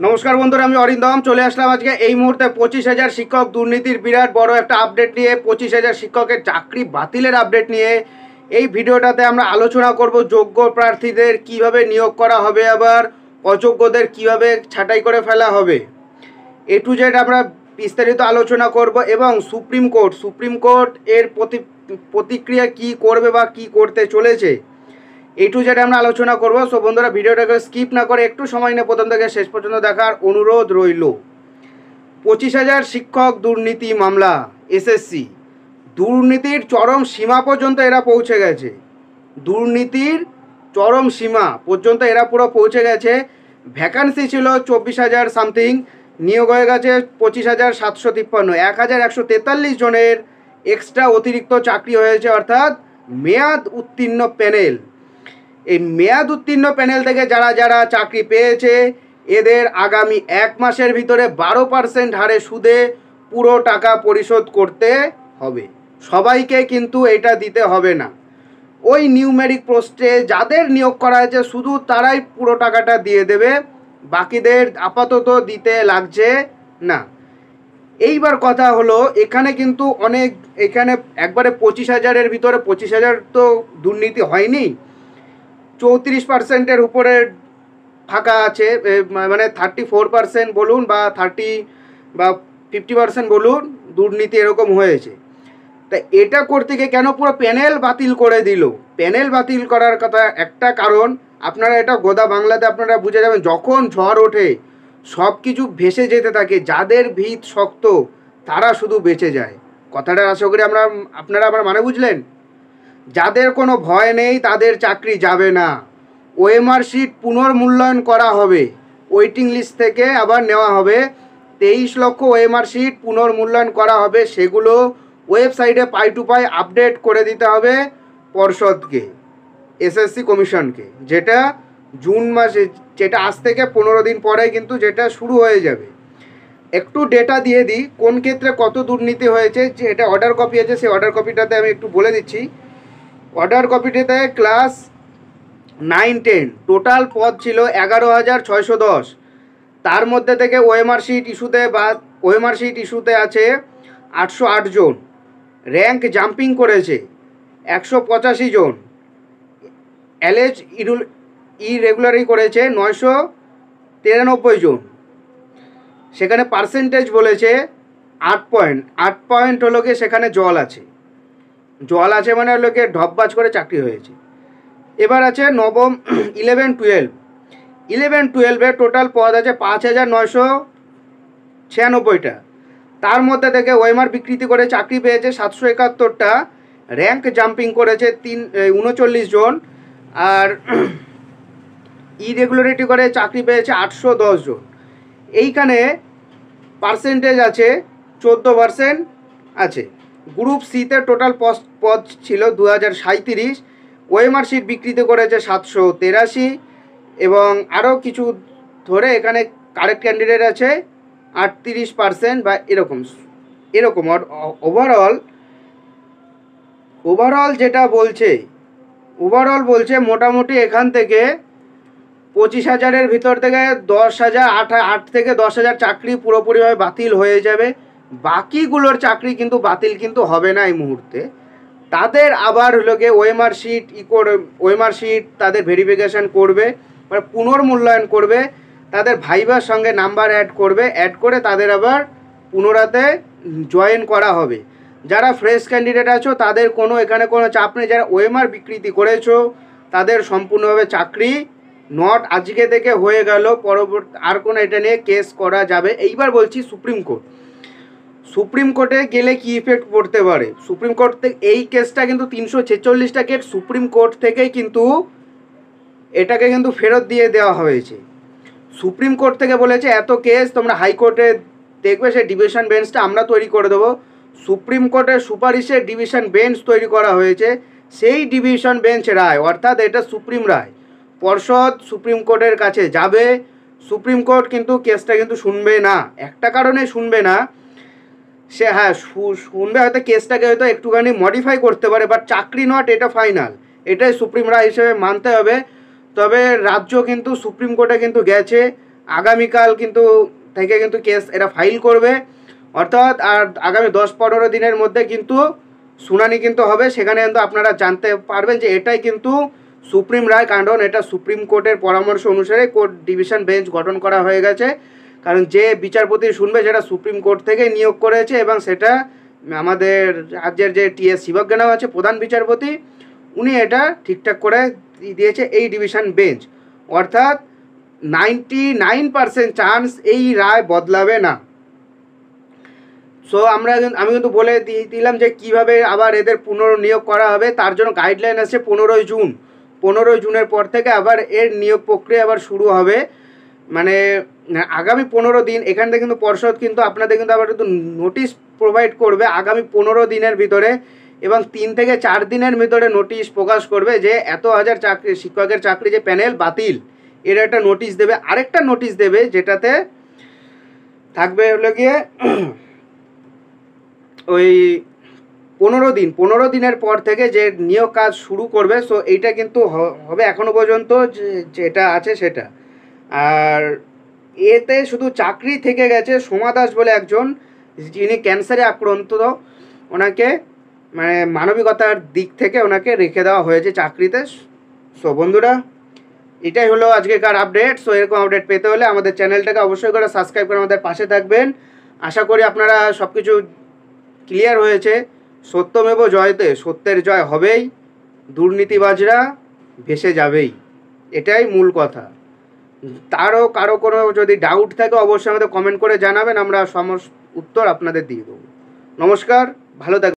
নমস্কার বন্ধুরা, আমি অরিন্দম চলে আসলাম আজকে এই মুহূর্তে 25,000 শিক্ষক দুর্নীতির বিরাট বড় একটা আপডেট নিয়ে। 25,000 শিক্ষকের চাকরি বাতিলের আপডেট নিয়ে এই ভিডিওটাতে আমরা আলোচনা করব। যোগ্য প্রার্থীদের কিভাবে নিয়োগ করা হবে, আবার অযোগ্যদের কিভাবে ছাঁটাই করে ফেলা হবে, এ টু জেড আমরা বিস্তারিত আলোচনা করব। এবং সুপ্রিম কোর্ট এর প্রতিক্রিয়া কি করবে বা কি করতে চলেছে, এই টু জেড আমরা আলোচনা করব। সো বন্ধুরা, ভিডিওটাকে স্কিপ না করে একটু সময় নিয়ে প্রথম থেকে শেষ পর্যন্ত দেখার অনুরোধ রইল। 25,000 শিক্ষক দুর্নীতি মামলা, এসএসসি দুর্নীতির চরম সীমা পর্যন্ত এরা পৌঁছে গেছে। দুর্নীতির চরম সীমা পর্যন্ত এরা পুরো পৌঁছে গেছে। ভ্যাকান্সি ছিল 24,000 সামথিং, নিয়োগ হয়ে গেছে 25,753। 1,143 জনের এক্সট্রা অতিরিক্ত চাকরি হয়েছে, অর্থাৎ মেয়াদ উত্তীর্ণ প্যানেল। এই মেয়াদ উত্তীর্ণ প্যানেল থেকে যারা যারা চাকরি পেয়েছে এদের আগামী 1 মাসের ভিতরে 12% হারে সুদে পুরো টাকা পরিশোধ করতে হবে। সবাইকে কিন্তু এটা দিতে হবে না। ওই নিউমেরিক পোস্টে যাদের নিয়োগ করা হয়েছে শুধু তারাই পুরো টাকাটা দিয়ে দেবে, বাকিদের আপাতত দিতে লাগছে না। এইবার কথা হলো, এখানে কিন্তু এখানে একবারে 25,000-এর ভিতরে 25,000 তো দুর্নীতি হয়নি, 34%-এর উপরে ফাঁকা আছে। মানে 34% বলুন বা 50% বলুন, দুর্নীতি এরকম হয়েছে। তা এটা করতে গিয়ে কেন পুরো প্যানেল বাতিল করে দিল? প্যানেল বাতিল করার কথা একটা কারণ, আপনারা এটা গোদা বাংলাতে আপনারা বুঝে যাবেন। যখন ঝড় ওঠে সব কিছু ভেসে যেতে থাকে, যাদের ভিত শক্ত তারা শুধু বেঁচে যায়। কথাটা আশা করি আপনারা আমার মানে বুঝলেন। যাদের কোনো ভয় নেই তাদের চাকরি যাবে না। ওএমআর শিট পুনর্মূল্যায়ন করা হবে, ওয়েটিং লিস্ট থেকে আবার নেওয়া হবে। 23 লক্ষ ওএমআর শিট পুনর্মূল্যায়ন করা হবে, সেগুলো ওয়েবসাইটে পাই টু পাই আপডেট করে দিতে হবে পর্ষদকে, এসএসসি কমিশনকে, যেটা জুন মাসে, যেটা আজ থেকে 15 দিন পরে কিন্তু যেটা শুরু হয়ে যাবে। একটু ডেটা দিয়ে দিই কোন ক্ষেত্রে কত দুর্নীতি হয়েছে। যে এটা অর্ডার কপি আছে, সেই অর্ডার কপিটাতে আমি একটু বলে দিচ্ছি। অর্ডার কপিটাতে ক্লাস 9-10 টোটাল পদ ছিল 11,610। তার মধ্যে থেকে ওএমআর শিট ইস্যুতে আছে 808 জন। র্যাঙ্ক জাম্পিং করেছে 185 জন। অ্যালেজ ইরেগুলারি করেছে 993 জন। সেখানে পার্সেন্টেজ বলেছে 8 পয়েন্ট। 8 পয়েন্ট হলো গিয়ে সেখানে জল আছে মানে হলো গিয়ে ঢপবাজ করে চাকরি হয়েছে। এবার আছে নবম 11-12 টোটাল পদ আছে 5,996টা। তার মধ্যে থেকে ওএমআর বিকৃতি করে চাকরি পেয়েছে 771টা। র্যাঙ্ক জাম্পিং করেছে 39 জন। আর ইরেগুলারিটি করে চাকরি পেয়েছে 810 জন। এইখানে পার্সেন্টেজ আছে 14% আছে। গ্রুপ সিতে টোটাল পদ ছিল 2037। ওএমআর শিট বিকৃতি করেছে 783। এবং আরও কিছু ধরে এখানে কারেক্ট ক্যান্ডিডেট আছে 38% বা এরকম। ওভারঅল যেটা বলছে, মোটামুটি এখান থেকে 25,000-এর ভিতর থেকে 10,000, 8 থেকে 10,000 চাকরি পুরোপুরিভাবে বাতিল হয়ে যাবে। বাকিগুলোর চাকরি কিন্তু বাতিল কিন্তু হবে না এই মুহূর্তে। তাদের আবার হলো গিয়ে ওএমআর শিট তাদের ভেরিফিকেশান করবে, মানে পুনর্মূল্যায়ন করবে। তাদের ভাইবার সঙ্গে নাম্বার অ্যাড করে তাদের আবার পুনরাতে জয়েন করা হবে। যারা ফ্রেশ ক্যান্ডিডেট আছো তাদের এখানে কোনো চাপ নেই। যারা ওএমআর বিকৃতি করেছো তাদের সম্পূর্ণভাবে চাকরি নট আজকে থেকে হয়ে গেল, পরবর্তী আর কোনো এটা নিয়ে কেস করা যাবে। এইবার বলছি সুপ্রিম কোর্টে গেলে কি ইফেক্ট পড়তে পারে। সুপ্রিম কোর্ট থেকে এই কেসটা কিন্তু 346টা কেস সুপ্রিম কোর্ট থেকেই কিন্তু এটাকে কিন্তু ফেরত দিয়ে দেওয়া হয়েছে। সুপ্রিম কোর্ট থেকে বলেছে এত কেস তোমরা হাইকোর্টে দেখবে, সেই ডিভিশন বেঞ্চটা আমরা তৈরি করে দেবো। সুপ্রিম কোর্টের সুপারিশে ডিভিশন বেঞ্চ তৈরি করা হয়েছে। সেই ডিভিশন বেঞ্চ রায়, অর্থাৎ এটা সুপ্রিম রায়, পর্ষদ সুপ্রিম কোর্টের কাছে যাবে। সুপ্রিম কোর্ট কিন্তু কেসটা কিন্তু শুনবে না। একটা কারণে শুনবে না, সে শুনবে হয়তো কেসটাকে হয়তো একটুখানি মডিফাই করতে পারে, বাট চাকরি নট, এটা ফাইনাল, এটাই সুপ্রিম রায় হিসেবে মানতে হবে। তবে রাজ্য কিন্তু সুপ্রিম কোর্টে কিন্তু গেছে, আগামীকাল কিন্তু থেকে কিন্তু কেস এরা ফাইল করবে, অর্থাৎ আর আগামী 10-15 দিনের মধ্যে কিন্তু শুনানি কিন্তু হবে। সেখানে কিন্তু আপনারা জানতে পারবেন যে এটাই কিন্তু সুপ্রিম রায়, কারণ এটা সুপ্রিম কোর্টের পরামর্শ অনুসারে কোর্ট ডিভিশন বেঞ্চ গঠন করা হয়ে গেছে। কারণ যে বিচারপতি শুনবে সেটা সুপ্রিম কোর্ট থেকে নিয়োগ করেছে, এবং সেটা আমাদের রাজ্যের যে টিএস শিবজ্ঞানম আছে প্রধান বিচারপতি, উনি এটা ঠিকঠাক করে দিয়েছে এই ডিভিশন বেঞ্চ। অর্থাৎ 99% চান্স এই রায় বদলাবে না। সো আমি কিন্তু বলে দিলাম যে কিভাবে আবার এদের পুনর্নিয়োগ করা হবে। তার জন্য গাইডলাইন আছে 15 জুন। 15 জুনের পর থেকে আবার এর নিয়োগ প্রক্রিয়া আবার শুরু হবে। মানে আগামী 15 দিন এখান থেকে কিন্তু পর্ষদ কিন্তু আপনাদের কিন্তু আবার কিন্তু নোটিশ প্রোভাইড করবে আগামী 15 দিনের ভিতরে, এবং 3 থেকে 4 দিনের ভিতরে নোটিশ প্রকাশ করবে যে এত হাজার চাকরি শিক্ষকের চাকরি যে প্যানেল বাতিল, এর একটা নোটিশ দেবে। আরেকটা নোটিশ দেবে যেটাতে থাকবে হলো গিয়ে ওই 15 দিনের পর থেকে যে নিয়োগ কাজ শুরু করবে। সো এইটা কিন্তু হবে এখনও পর্যন্ত যেটা আছে সেটা। আর এতে শুধু চাকরি থেকে গেছে সোমা দাস বলে একজন, যিনি ক্যান্সারে আক্রান্ত, ওনাকে মানে মানবিকতার দিক থেকে ওনাকে রেখে দেওয়া হয়েছে চাকরিতে। সো বন্ধুরা, এটাই হলো আজকেকার আপডেট। সো এরকম আপডেট পেতে হলে আমাদের চ্যানেলটাকে অবশ্যই করে সাবস্ক্রাইব করে আমাদের পাশে থাকবেন। আশা করি আপনারা সব কিছু ক্লিয়ার হয়েছে। সত্যমেব জয়তে, সত্যের জয় হবেই, দুর্নীতিবাজরা ভেসে যাবেই, এটাই মূল কথা। তারও কারো কোনো যদি ডাউট থাকে অবশ্যই আমাদের কমেন্ট করে জানাবেন, আমরা সমস্ত উত্তর আপনাদের দিয়ে দেবো। নমস্কার, ভালো থাকবেন।